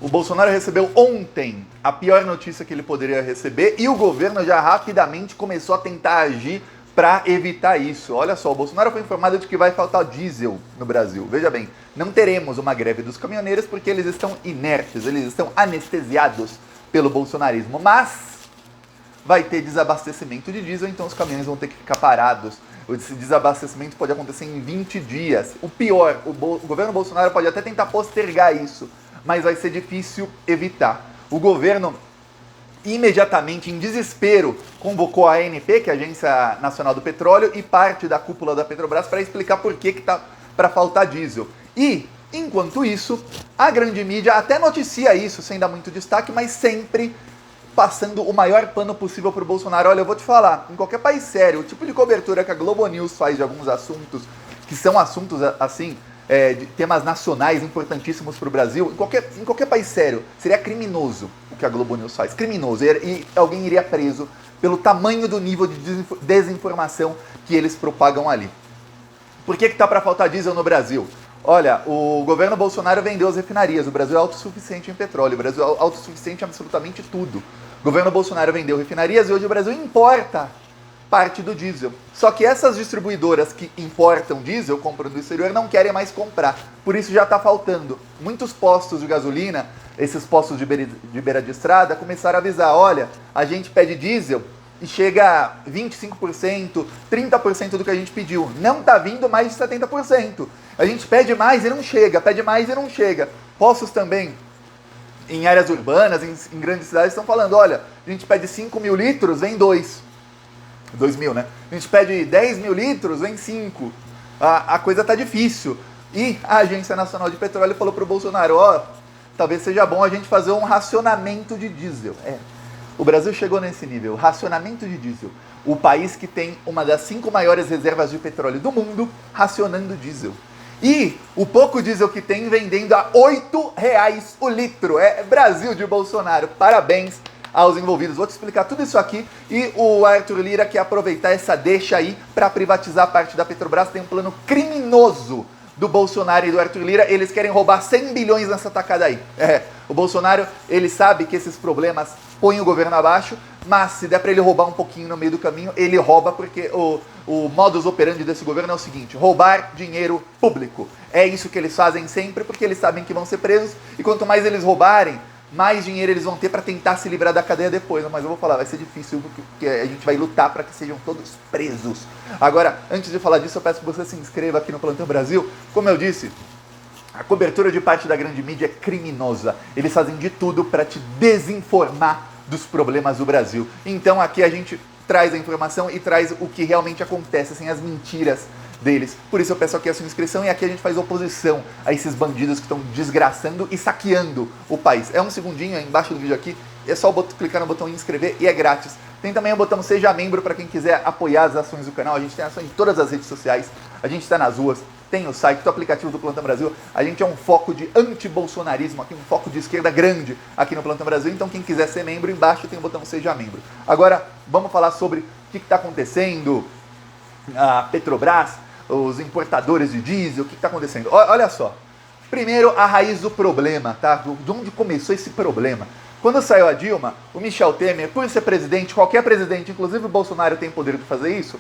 O Bolsonaro recebeu ontem a pior notícia que ele poderia receber e o governo já rapidamente começou a tentar agir para evitar isso. Olha só, o Bolsonaro foi informado de que vai faltar diesel no Brasil. Veja bem, não teremos uma greve dos caminhoneiros porque eles estão inertes, eles estão anestesiados pelo bolsonarismo, mas vai ter desabastecimento de diesel, então os caminhões vão ter que ficar parados. Esse desabastecimento pode acontecer em 20 dias. O pior, o governo Bolsonaro pode até tentar postergar isso, mas vai ser difícil evitar. O governo, imediatamente, em desespero, convocou a ANP, que é a Agência Nacional do Petróleo, e parte da cúpula da Petrobras para explicar por que está para faltar diesel. E, enquanto isso, a grande mídia até noticia isso, sem dar muito destaque, mas sempre passando o maior pano possível para o Bolsonaro. Olha, eu vou te falar, em qualquer país sério, o tipo de cobertura que a Globo News faz de alguns assuntos, que são assuntos, assim, de temas nacionais importantíssimos para o Brasil, em qualquer país sério, seria criminoso o que a Globo News faz. Criminoso. E alguém iria preso pelo tamanho do nível de desinformação que eles propagam ali. Por que está para faltar diesel no Brasil? Olha, o governo Bolsonaro vendeu as refinarias. O Brasil é autossuficiente em petróleo. O Brasil é autossuficiente em absolutamente tudo. O governo Bolsonaro vendeu refinarias e hoje o Brasil importa parte do diesel. Só que essas distribuidoras que importam diesel, compram do exterior, não querem mais comprar. Por isso já está faltando. Muitos postos de gasolina, esses postos de beira de estrada, começaram a avisar, olha, a gente pede diesel e chega a 25%, 30% do que a gente pediu. Não está vindo mais de 70%. A gente pede mais e não chega, pede mais e não chega. Postos também em áreas urbanas, em grandes cidades, estão falando, olha, a gente pede 5 mil litros, vem 2 mil, né? A gente pede 10 mil litros, vem 5. A coisa tá difícil. E a Agência Nacional de Petróleo falou pro Bolsonaro, talvez seja bom a gente fazer um racionamento de diesel. O Brasil chegou nesse nível, racionamento de diesel. O país que tem uma das 5 maiores reservas de petróleo do mundo, racionando diesel. E o pouco diesel que tem vendendo a R$8 o litro. É Brasil de Bolsonaro. Parabéns aos envolvidos. Vou te explicar tudo isso aqui. E o Arthur Lira quer aproveitar essa deixa aí para privatizar a parte da Petrobras. Tem um plano criminoso do Bolsonaro e do Arthur Lira. Eles querem roubar 100 bilhões nessa tacada aí. O Bolsonaro, ele sabe que esses problemas põem o governo abaixo, mas se der para ele roubar um pouquinho no meio do caminho, ele rouba, porque o modus operandi desse governo é o seguinte: roubar dinheiro público. É isso que eles fazem sempre, porque eles sabem que vão ser presos, e quanto mais eles roubarem, mais dinheiro eles vão ter para tentar se livrar da cadeia depois. Mas eu vou falar, vai ser difícil, porque a gente vai lutar para que sejam todos presos. Agora, antes de falar disso, eu peço que você se inscreva aqui no Plantão Brasil. Como eu disse, a cobertura de parte da grande mídia é criminosa. Eles fazem de tudo para te desinformar dos problemas do Brasil. Então aqui a gente traz a informação e traz o que realmente acontece, sem as mentiras deles. Por isso eu peço aqui a sua inscrição e aqui a gente faz oposição a esses bandidos que estão desgraçando e saqueando o país. É um segundinho aí embaixo do vídeo aqui, é só clicar no botão inscrever e é grátis. Tem também o botão Seja Membro para quem quiser apoiar as ações do canal. A gente tem ações em todas as redes sociais, a gente está nas ruas, tem o site, o aplicativo do Plantão Brasil. A gente é um foco de anti-bolsonarismo aqui, um foco de esquerda grande aqui no Plantão Brasil. Então quem quiser ser membro, embaixo tem o botão Seja Membro. Agora, vamos falar sobre o que está acontecendo. A Petrobras, os importadores de diesel, o que está acontecendo? Olha só. Primeiro, a raiz do problema, tá? De onde começou esse problema? Quando saiu a Dilma, o Michel Temer, por ser presidente, qualquer presidente, inclusive o Bolsonaro, tem poder de fazer isso,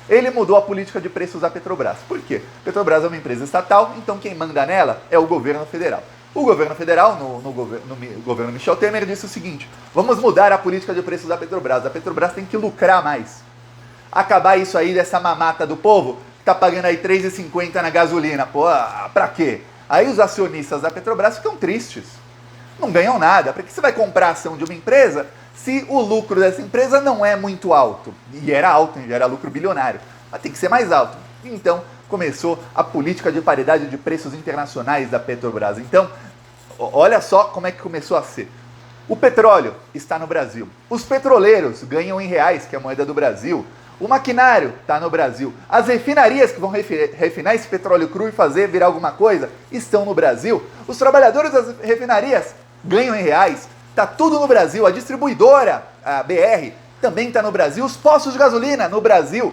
ele mudou a política de preços da Petrobras. Por quê? Petrobras é uma empresa estatal, então quem manda nela é o governo federal. O governo federal, no governo Michel Temer, disse o seguinte: vamos mudar a política de preços da Petrobras. A Petrobras tem que lucrar mais. Acabar isso aí dessa mamata do povo, que tá pagando aí R$3,50 na gasolina. Pô, pra quê? Aí os acionistas da Petrobras ficam tristes. Não ganham nada. Para que você vai comprar a ação de uma empresa se o lucro dessa empresa não é muito alto? E era alto, já era lucro bilionário. Mas tem que ser mais alto. Então começou a política de paridade de preços internacionais da Petrobras. Então, olha só como é que começou a ser. O petróleo está no Brasil. Os petroleiros ganham em reais, que é a moeda do Brasil. O maquinário está no Brasil. As refinarias que vão refinar esse petróleo cru e fazer virar alguma coisa estão no Brasil. Os trabalhadores das refinarias ganham em reais. Está tudo no Brasil. A distribuidora, a BR, também está no Brasil. Os postos de gasolina no Brasil.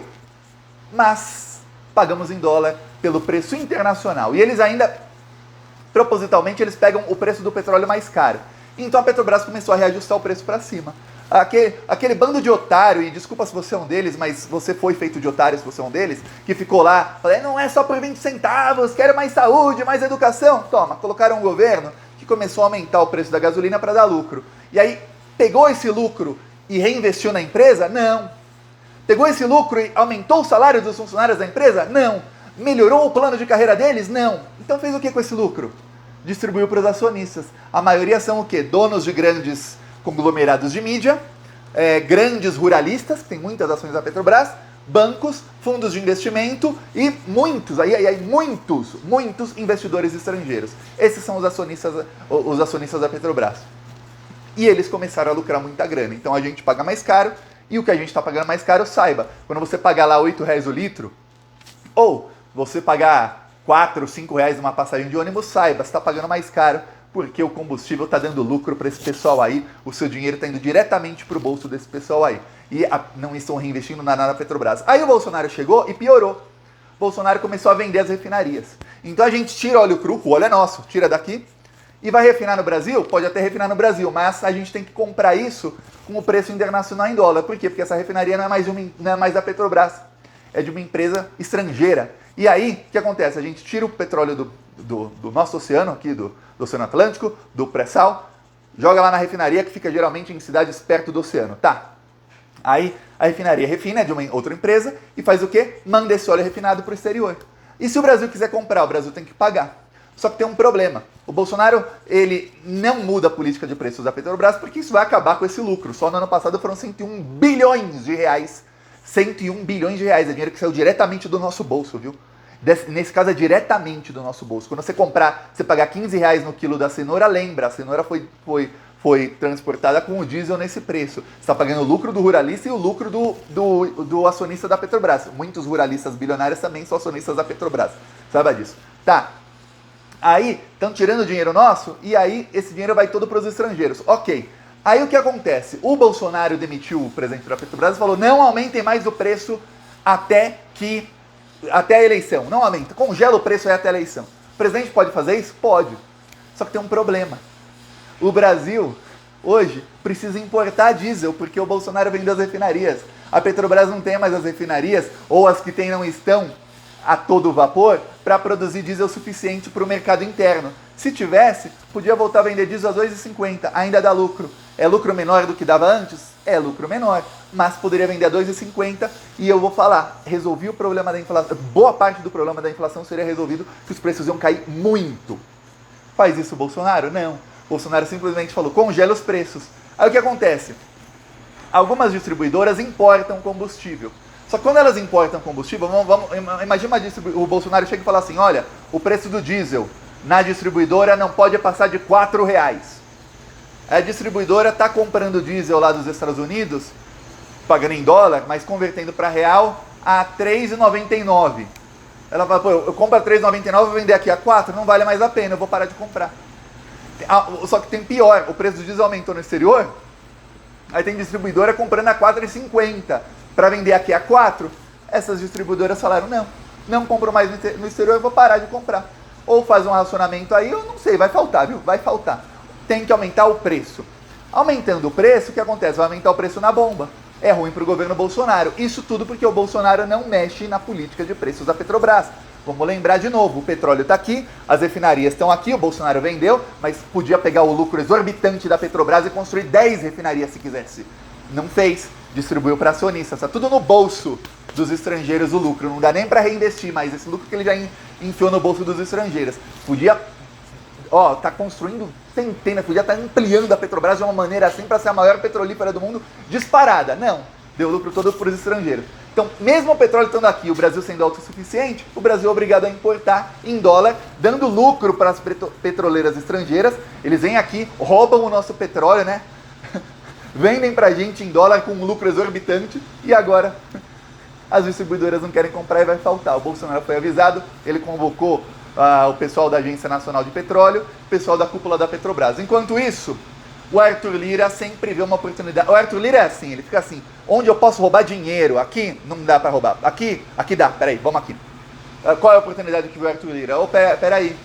Mas pagamos em dólar pelo preço internacional. E eles ainda propositalmente eles pegam o preço do petróleo mais caro. Então a Petrobras começou a reajustar o preço para cima. Aquele bando de otário, e desculpa se você é um deles, mas você foi feito de otário se você é um deles, que ficou lá, falando, não é só por 20 centavos, quero mais saúde, mais educação. Toma, colocaram um governo que começou a aumentar o preço da gasolina para dar lucro. E aí, pegou esse lucro e reinvestiu na empresa? Não. Pegou esse lucro e aumentou o salário dos funcionários da empresa? Não. Melhorou o plano de carreira deles? Não. Então fez o que com esse lucro? Distribuiu para os acionistas. A maioria são o quê? Donos de grandes conglomerados de mídia, grandes ruralistas, que tem muitas ações da Petrobras, bancos, fundos de investimento e muitos investidores estrangeiros. Esses são os acionistas da Petrobras. E eles começaram a lucrar muita grana. Então a gente paga mais caro, e o que a gente está pagando mais caro, saiba, quando você pagar lá R$8 o litro, ou você pagar R$4, R$5 numa passagem de ônibus, saiba, você está pagando mais caro, porque o combustível está dando lucro para esse pessoal aí, o seu dinheiro está indo diretamente para o bolso desse pessoal aí. E não estão reinvestindo nada na Petrobras. Aí o Bolsonaro chegou e piorou. O Bolsonaro começou a vender as refinarias. Então a gente tira óleo cru, o óleo é nosso, tira daqui, e vai refinar no Brasil? Pode até refinar no Brasil, mas a gente tem que comprar isso com o preço internacional em dólar. Por quê? Porque essa refinaria não é mais da Petrobras, é de uma empresa estrangeira. E aí, o que acontece? A gente tira o petróleo do nosso oceano, aqui do Oceano Atlântico, do pré-sal, joga lá na refinaria, que fica geralmente em cidades perto do oceano. Tá. Aí a refinaria refina, é de uma outra empresa, e faz o quê? Manda esse óleo refinado para o exterior. E se o Brasil quiser comprar, o Brasil tem que pagar. Só que tem um problema. O Bolsonaro, ele não muda a política de preços da Petrobras, porque isso vai acabar com esse lucro. Só no ano passado foram 101 bilhões de reais. 101 bilhões de reais. É dinheiro que saiu diretamente do nosso bolso, viu? Nesse caso é diretamente do nosso bolso. Quando você comprar, você pagar R$15 no quilo da cenoura, lembra, a cenoura foi transportada com o diesel nesse preço. Você está pagando o lucro do ruralista e o lucro do acionista da Petrobras. Muitos ruralistas bilionários também são acionistas da Petrobras. Saiba disso. Tá. Aí, estão tirando dinheiro nosso e aí esse dinheiro vai todo para os estrangeiros. Ok. Aí o que acontece? O Bolsonaro demitiu o presidente da Petrobras e falou, não aumentem mais o preço até a eleição. Não aumenta. Congela o preço aí até a eleição. O presidente pode fazer isso? Pode. Só que tem um problema. O Brasil, hoje, precisa importar diesel, porque o Bolsonaro vendeu as refinarias. A Petrobras não tem mais as refinarias, ou as que tem não estão a todo vapor, para produzir diesel suficiente para o mercado interno. Se tivesse, podia voltar a vender diesel a R$2,50, ainda dá lucro. É lucro menor do que dava antes? É lucro menor, mas poderia vender a R$2,50 e eu vou falar, resolvi o problema da inflação, boa parte do problema da inflação seria resolvido que os preços iam cair muito. Faz isso o Bolsonaro? Não. Bolsonaro simplesmente falou, congela os preços. Aí o que acontece? Algumas distribuidoras importam combustível. Só que quando elas importam combustível, imagina o Bolsonaro chega e fala assim, olha, o preço do diesel na distribuidora não pode passar de R$4. A distribuidora está comprando diesel lá dos Estados Unidos, pagando em dólar, mas convertendo para real a R$3,99. Ela fala, pô, eu compro a R$3,99 e vou vender aqui a R$4, não vale mais a pena, eu vou parar de comprar. Só que tem pior, o preço do diesel aumentou no exterior, aí tem distribuidora comprando a R$4,50 para vender aqui a R$4. Essas distribuidoras falaram, não compro mais no exterior, eu vou parar de comprar. Ou faz um racionamento aí, eu não sei, vai faltar, viu? Vai faltar. Tem que aumentar o preço. Aumentando o preço, o que acontece? Vai aumentar o preço na bomba. É ruim para o governo Bolsonaro. Isso tudo porque o Bolsonaro não mexe na política de preços da Petrobras. Vamos lembrar de novo, o petróleo está aqui, as refinarias estão aqui, o Bolsonaro vendeu, mas podia pegar o lucro exorbitante da Petrobras e construir 10 refinarias se quisesse. Não fez, distribuiu para acionistas, está tudo no bolso dos estrangeiros o lucro, não dá nem para reinvestir, mas esse lucro que ele já enfiou no bolso dos estrangeiros. Podia, tá construindo centenas, podia estar ampliando a Petrobras de uma maneira assim para ser a maior petrolífera do mundo disparada. Não, deu lucro todo para os estrangeiros. Então, mesmo o petróleo estando aqui, o Brasil sendo autossuficiente, o Brasil é obrigado a importar em dólar, dando lucro para as petroleiras estrangeiras. Eles vêm aqui, roubam o nosso petróleo, né? Vendem pra gente em dólar com um lucro exorbitante e agora as distribuidoras não querem comprar e vai faltar. O Bolsonaro foi avisado, ele convocou o pessoal da Agência Nacional de Petróleo, o pessoal da cúpula da Petrobras. Enquanto isso, o Arthur Lira sempre vê uma oportunidade. O Arthur Lira é assim, ele fica assim, onde eu posso roubar dinheiro? Aqui não dá pra roubar. Aqui dá, peraí, vamos aqui. Qual é a oportunidade que vê o Arthur Lira? Peraí.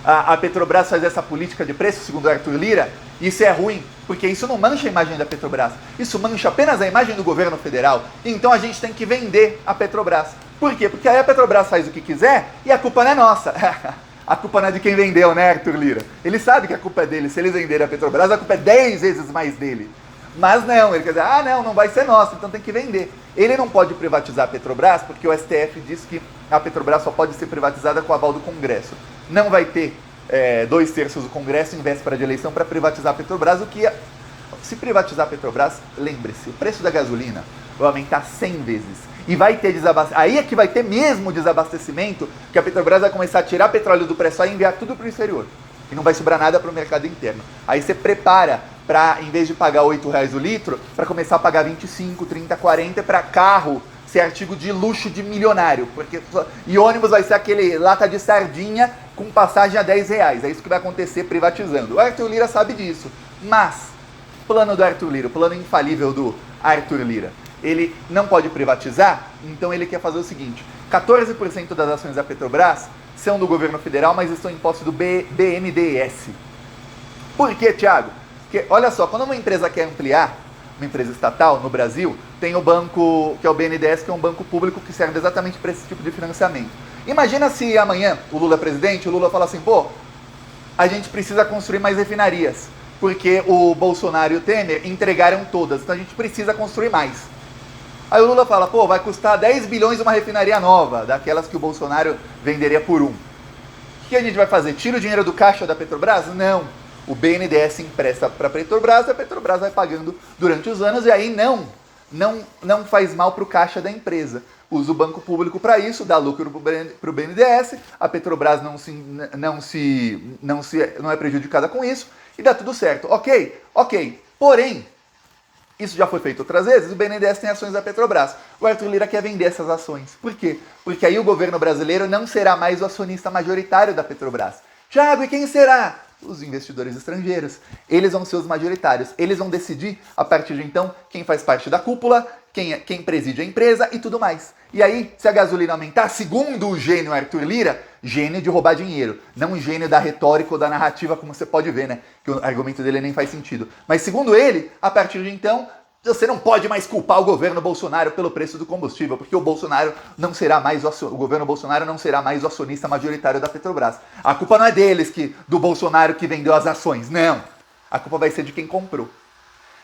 a Petrobras faz essa política de preço, segundo o Arthur Lira, isso é ruim, porque isso não mancha a imagem da Petrobras, isso mancha apenas a imagem do governo federal, então a gente tem que vender a Petrobras. Por quê? Porque aí a Petrobras faz o que quiser e a culpa não é nossa. A culpa não é de quem vendeu, né, Arthur Lira? Ele sabe que a culpa é dele, se eles venderem a Petrobras, a culpa é 10 vezes mais dele. Mas não, ele quer dizer, não vai ser nossa, então tem que vender. Ele não pode privatizar a Petrobras, porque o STF diz que a Petrobras só pode ser privatizada com o aval do Congresso. Não vai ter 2/3 do Congresso em véspera de eleição para privatizar a Petrobras, se privatizar a Petrobras, lembre-se, o preço da gasolina vai aumentar 100 vezes. E vai ter desabastecimento, aí é que vai ter mesmo desabastecimento, que a Petrobras vai começar a tirar petróleo do pré-sal e enviar tudo para o exterior. E não vai sobrar nada para o mercado interno. Aí você prepara para, em vez de pagar R$8 o litro, para começar a pagar 25, 30, 40 para carro ser artigo de luxo de milionário. E ônibus vai ser aquele lata de sardinha com passagem a R$10. É isso que vai acontecer privatizando. O Arthur Lira sabe disso. Mas, plano do Arthur Lira, o plano infalível do Arthur Lira, ele não pode privatizar, então ele quer fazer o seguinte: 14% das ações da Petrobras são do governo federal, mas estão em posse do BNDES. Por quê, Thiago? Porque, olha só, quando uma empresa quer ampliar, uma empresa estatal no Brasil, tem o banco, que é o BNDES, que é um banco público que serve exatamente para esse tipo de financiamento. Imagina se amanhã o Lula é presidente, o Lula fala assim, a gente precisa construir mais refinarias, porque o Bolsonaro e o Temer entregaram todas, então a gente precisa construir mais. Aí o Lula fala, vai custar 10 bilhões uma refinaria nova, daquelas que o Bolsonaro venderia por 1. O que a gente vai fazer? Tira o dinheiro do caixa da Petrobras? Não. O BNDES empresta para a Petrobras, e a Petrobras vai pagando durante os anos, e aí não faz mal para o caixa da empresa. Usa o banco público para isso, dá lucro para o BNDES, a Petrobras não é prejudicada com isso, e dá tudo certo. Ok. Porém, isso já foi feito outras vezes, o BNDES tem ações da Petrobras. O Arthur Lira quer vender essas ações. Por quê? Porque aí o governo brasileiro não será mais o acionista majoritário da Petrobras. Thiago, e quem será? Os investidores estrangeiros. Eles vão ser os majoritários. Eles vão decidir, a partir de então, quem faz parte da cúpula, quem preside a empresa e tudo mais. E aí, se a gasolina aumentar, segundo o gênio Arthur Lira, gênio de roubar dinheiro, não um gênio da retórica ou da narrativa, como você pode ver, né? Que o argumento dele nem faz sentido. Mas segundo ele, a partir de então, você não pode mais culpar o governo Bolsonaro pelo preço do combustível, porque o governo Bolsonaro não será mais o acionista majoritário da Petrobras. A culpa não é deles, do Bolsonaro que vendeu as ações, não. A culpa vai ser de quem comprou.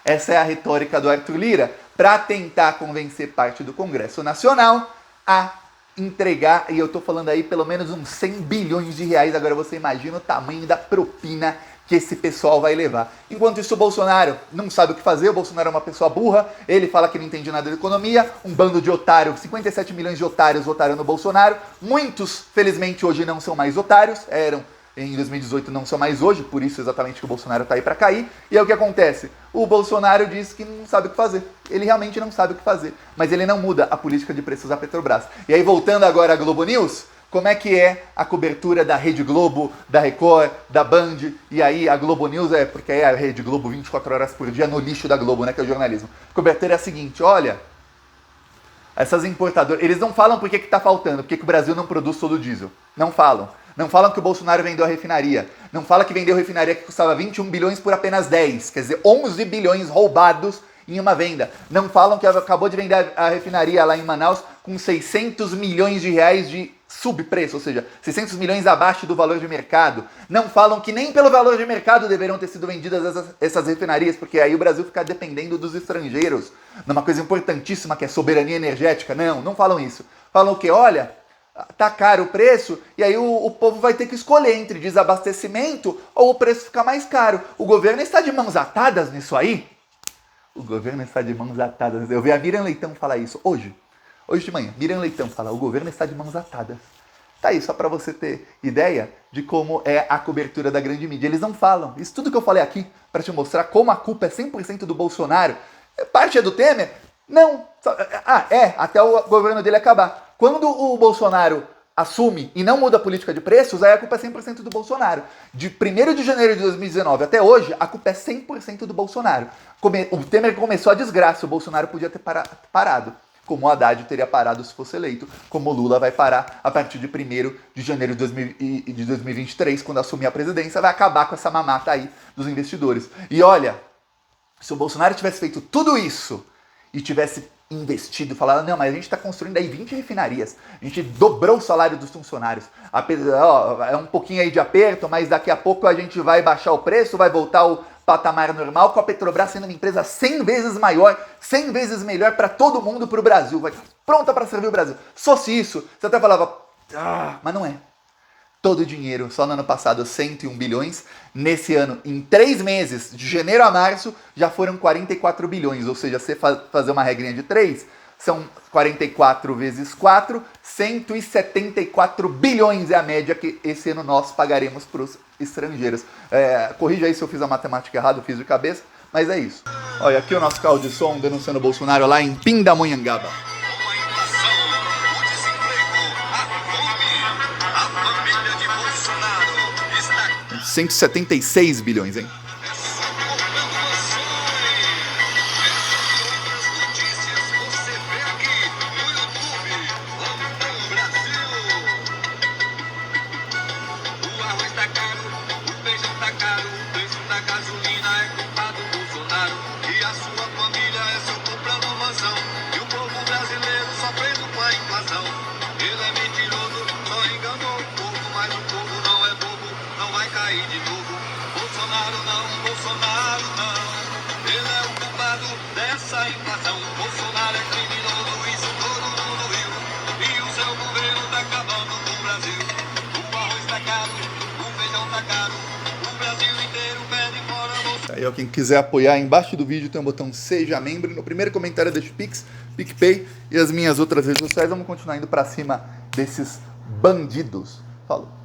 Essa é a retórica do Arthur Lira para tentar convencer parte do Congresso Nacional a entregar, e eu estou falando aí pelo menos uns 100 bilhões de reais, agora você imagina o tamanho da propina que esse pessoal vai levar. Enquanto isso, o Bolsonaro não sabe o que fazer, o Bolsonaro é uma pessoa burra, ele fala que não entende nada de economia, um bando de otários, 57 milhões de otários votaram no Bolsonaro, muitos, felizmente, hoje não são mais otários, eram em 2018, não são mais hoje, por isso exatamente que o Bolsonaro está aí para cair, e é o que acontece, o Bolsonaro diz que não sabe o que fazer, ele realmente não sabe o que fazer, mas ele não muda a política de preços da Petrobras. E aí, voltando agora à Globo News, como é que é a cobertura da Rede Globo, da Record, da Band, e aí a Globo News porque é a Rede Globo 24 horas por dia no lixo da Globo, né, que é o jornalismo. A cobertura é a seguinte, olha, essas importadoras, eles não falam por que está faltando, por que o Brasil não produz todo o diesel, não falam. Não falam que o Bolsonaro vendeu a refinaria, não fala que vendeu a refinaria que custava 21 bilhões por apenas 10, quer dizer, 11 bilhões roubados em uma venda. Não falam que acabou de vender a refinaria lá em Manaus com 600 milhões de reais de subpreço, ou seja, 600 milhões abaixo do valor de mercado. Não falam que nem pelo valor de mercado deveriam ter sido vendidas essas refinarias, porque aí o Brasil fica dependendo dos estrangeiros, numa coisa importantíssima que é soberania energética. Não falam isso. Falam o quê? Olha, tá caro o preço, e aí o povo vai ter que escolher entre desabastecimento ou o preço ficar mais caro. O governo está de mãos atadas nisso aí? O governo está de mãos atadas. Eu vi a Miriam Leitão falar isso hoje de manhã. Miriam Leitão fala, o governo está de mãos atadas. Tá aí, só para você ter ideia de como é a cobertura da grande mídia. Eles não falam. Isso tudo que eu falei aqui, para te mostrar como a culpa é 100% do Bolsonaro. Parte é do Temer? Não. Até o governo dele acabar. Quando o Bolsonaro assume e não muda a política de preços, aí a culpa é 100% do Bolsonaro. De 1º de janeiro de 2019 até hoje, a culpa é 100% do Bolsonaro. O Temer começou a desgraça, o Bolsonaro podia ter parado. como o Haddad teria parado se fosse eleito, como o Lula vai parar a partir de 1º de janeiro de 2023, quando assumir a presidência, vai acabar com essa mamata aí dos investidores. E olha, se o Bolsonaro tivesse feito tudo isso e tivesse investido, falado, não, mas a gente está construindo aí 20 refinarias, a gente dobrou o salário dos funcionários, é um pouquinho aí de aperto, mas daqui a pouco a gente vai baixar o preço, vai voltar ao patamar normal, com a Petrobras sendo uma empresa 100 vezes maior, 100 vezes melhor para todo mundo, para o Brasil, vai estar pronta para servir o Brasil. Se fosse isso, você até falava, mas não é. Todo o dinheiro, só no ano passado 101 bilhões, nesse ano, em 3 meses, de janeiro a março, já foram 44 bilhões, ou seja, você fazer uma regrinha de 3, são 44 vezes 4, 174 bilhões é a média que esse ano nós pagaremos para os estrangeiros. Corrija aí se eu fiz a matemática errada, eu fiz de cabeça, mas é isso. Olha, aqui o nosso carro de som denunciando o Bolsonaro lá em Pindamonhangaba. 176 bilhões, hein? Bolsonaro não, ele é o culpado dessa inflação. Bolsonaro é criminoso, isso todo mundo viu. E o seu governo tá acabando com o Brasil. O arroz tá caro, o feijão tá caro, o Brasil inteiro pede fora Bolsonaro. Aí, ó, quem quiser apoiar, embaixo do vídeo tem um botão Seja Membro. No primeiro comentário deixa o Pix, PicPay e as minhas outras redes sociais. Vamos continuar indo pra cima desses bandidos. Falou.